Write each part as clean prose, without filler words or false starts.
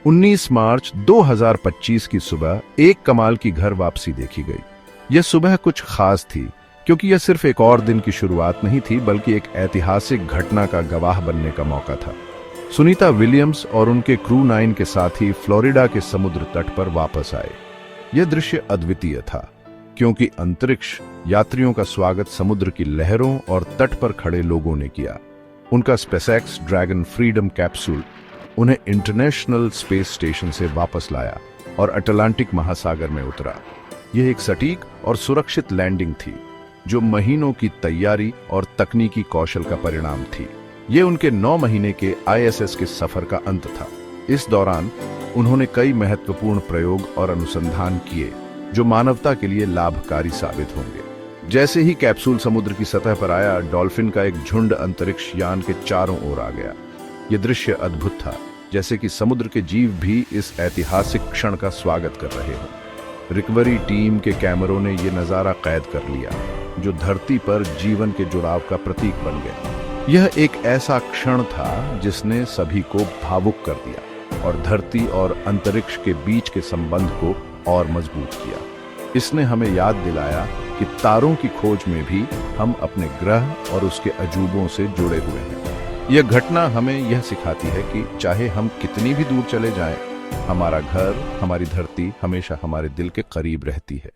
19 मार्च 2025 की सुबह एक कमाल की घर वापसी देखी गई। यह सुबह कुछ खास थी क्योंकि यह सिर्फ एक और दिन की शुरुआत नहीं थी बल्कि एक ऐतिहासिक घटना का गवाह बनने का मौका था। सुनीता विलियम्स और उनके क्रू 9 के साथी फ्लोरिडा के समुद्र तट पर वापस आए। यह दृश्य अद्वितीय था क्योंकि अंतरिक्ष यात्रियों का स्वागत समुद्र की लहरों और तट पर खड़े लोगों ने किया। उनका स्पेसएक्स ड्रैगन फ्रीडम कैप्सूल उन्हें इंटरनेशनल स्पेस स्टेशन से वापस लाया और अटलांटिक महासागर में उतरा। यह एक सटीक और सुरक्षित लैंडिंग थी जो महीनों की तैयारी और तकनीकी कौशल का परिणाम थी। यह उनके 9 महीने के ISS के सफर का अंत था। इस दौरान उन्होंने कई महत्वपूर्ण प्रयोग और अनुसंधान किए जो मानवता के लिए लाभकारी साबित होंगे। जैसे ही कैप्सूल समुद्र की सतह पर आया, डॉल्फिन का एक झुंड अंतरिक्ष यान के चारों ओर आ गया। यह दृश्य अद्भुत था, जैसे कि समुद्र के जीव भी इस ऐतिहासिक क्षण का स्वागत कर रहे हों। रिकवरी टीम के कैमरों ने यह नजारा कैद कर लिया जो धरती पर जीवन के जुड़ाव का प्रतीक बन गया। यह एक ऐसा क्षण था जिसने सभी को भावुक कर दिया और धरती और अंतरिक्ष के बीच के संबंध को और मजबूत किया। इसने हमें याद दिलाया कि तारों की खोज में भी हम अपने ग्रह और उसके अजूबों से जुड़े हुए हैं। यह घटना हमें यह सिखाती है कि चाहे हम कितनी भी दूर चले जाएं, हमारा घर, हमारी धरती हमेशा हमारे दिल के करीब रहती है।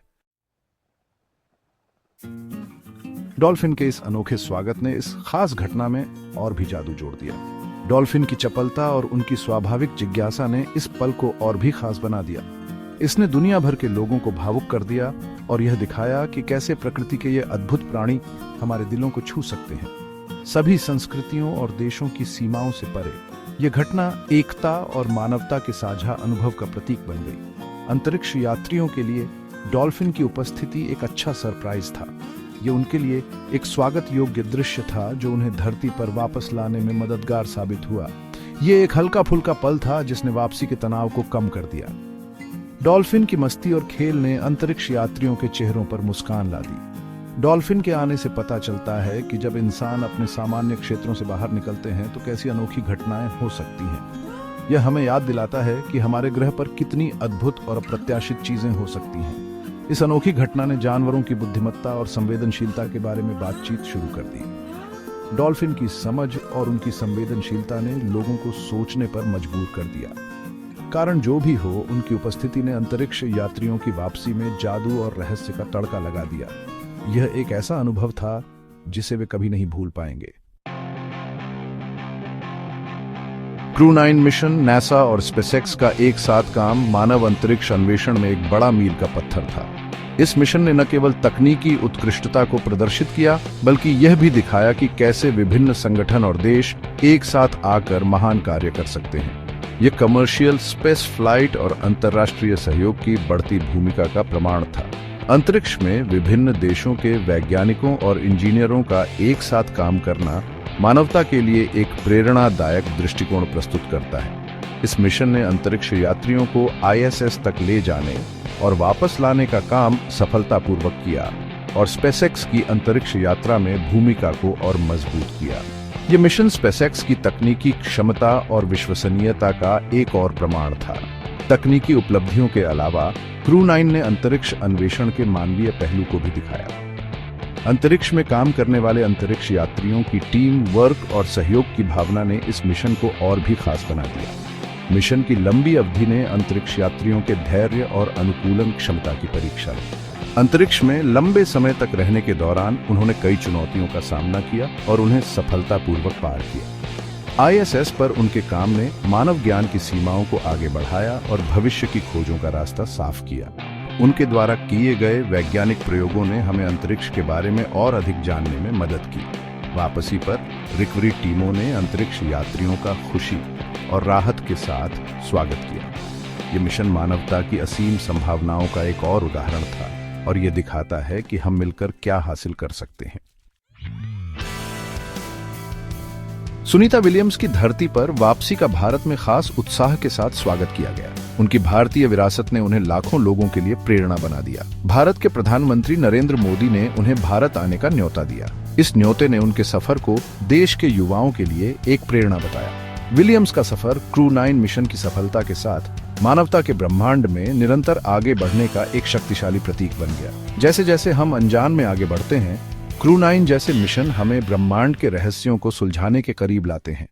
डॉल्फिन के इस अनोखे स्वागत ने इस खास घटना में और भी जादू जोड़ दिया। डॉल्फिन की चपलता और उनकी स्वाभाविक जिज्ञासा ने इस पल को और भी खास बना दिया। इसने दुनिया भर के लोगों को भावुक कर दिया और यह दिखाया कि कैसे प्रकृति के ये अद्भुत प्राणी हमारे दिलों को छू सकते हैं, सभी संस्कृतियों और देशों की सीमाओं से परे। यह घटना एकता और मानवता के साझा अनुभव का प्रतीक बन गई। अंतरिक्ष यात्रियों के लिए डॉल्फिन की उपस्थिति एक अच्छा सरप्राइज था। यह उनके लिए एक स्वागत योग्य दृश्य था जो उन्हें धरती पर वापस लाने में मददगार साबित हुआ। यह एक हल्का फुल्का पल था जिसने वापसी के तनाव को कम कर दिया। डॉल्फिन की मस्ती और खेल ने अंतरिक्ष यात्रियों के चेहरों पर मुस्कान ला दी। डॉल्फिन के आने से पता चलता है कि जब इंसान अपने सामान्य क्षेत्रों से बाहर निकलते हैं तो कैसी अनोखी घटनाएं हो सकती हैं। यह हमें याद दिलाता है कि हमारे ग्रह पर कितनी अद्भुत और अप्रत्याशित चीजें हो सकती हैं। इस अनोखी घटना ने जानवरों की बुद्धिमत्ता और संवेदनशीलता के बारे में बातचीत शुरू कर दी। डॉल्फिन की समझ और उनकी संवेदनशीलता ने लोगों को सोचने पर मजबूर कर दिया। कारण जो भी हो, उनकी उपस्थिति ने अंतरिक्ष यात्रियों की वापसी में जादू और रहस्य का तड़का लगा दिया। यह एक ऐसा अनुभव था जिसे वे कभी नहीं भूल पाएंगे। क्रू 9 मिशन, नासा और स्पेसएक्स का एक साथ काम मानव अंतरिक्ष अन्वेषण में एक बड़ा मील का पत्थर था। इस मिशन ने न केवल तकनीकी उत्कृष्टता को प्रदर्शित किया बल्कि यह भी दिखाया कि कैसे विभिन्न संगठन और देश एक साथ आकर महान कार्य कर सकते हैं। यह कमर्शियल स्पेस फ्लाइट और अंतर्राष्ट्रीय सहयोग की बढ़ती भूमिका का प्रमाण था। अंतरिक्ष में विभिन्न देशों के वैज्ञानिकों और इंजीनियरों का एक साथ काम करना मानवता के लिए एक प्रेरणादायक दृष्टिकोण प्रस्तुत करता है। इस मिशन ने अंतरिक्ष यात्रियों को ISS तक ले जाने और वापस लाने का काम सफलतापूर्वक किया और स्पेसएक्स की अंतरिक्ष यात्रा में भूमिका को और मजबूत किया। यह मिशन स्पेसएक्स की तकनीकी क्षमता और विश्वसनीयता का एक और प्रमाण था। तकनीकी उपलब्धियों के अलावा क्रू 9 ने अंतरिक्ष अन्वेषण के मानवीय पहलू को भी दिखाया। अंतरिक्ष में काम करने वाले अंतरिक्ष यात्रियों की टीम वर्क और सहयोग की भावना ने इस मिशन को और भी खास बना दिया। मिशन की लंबी अवधि ने अंतरिक्ष यात्रियों के धैर्य और अनुकूलन क्षमता की परीक्षा ली। अंतरिक्ष में लंबे समय तक रहने के दौरान उन्होंने कई चुनौतियों का सामना किया और उन्हें सफलतापूर्वक पार किया। ISS पर उनके काम ने मानव ज्ञान की सीमाओं को आगे बढ़ाया और भविष्य की खोजों का रास्ता साफ किया। उनके द्वारा किए गए वैज्ञानिक प्रयोगों ने हमें अंतरिक्ष के बारे में और अधिक जानने में मदद की। वापसी पर रिकवरी टीमों ने अंतरिक्ष यात्रियों का खुशी और राहत के साथ स्वागत किया। ये मिशन मानवता की असीम संभावनाओं का एक और उदाहरण था और ये दिखाता है कि हम मिलकर क्या हासिल कर सकते हैं। सुनीता विलियम्स की धरती पर वापसी का भारत में खास उत्साह के साथ स्वागत किया गया। उनकी भारतीय विरासत ने उन्हें लाखों लोगों के लिए प्रेरणा बना दिया। भारत के प्रधानमंत्री नरेंद्र मोदी ने उन्हें भारत आने का न्योता दिया। इस न्योते ने उनके सफर को देश के युवाओं के लिए एक प्रेरणा बताया। विलियम्स का सफर क्रू 9 मिशन की सफलता के साथ मानवता के ब्रह्मांड में निरंतर आगे बढ़ने का एक शक्तिशाली प्रतीक बन गया। जैसे जैसे हम अनजान में आगे बढ़ते हैं, क्रू 9 जैसे मिशन हमें ब्रह्मांड के रहस्यों को सुलझाने के करीब लाते हैं।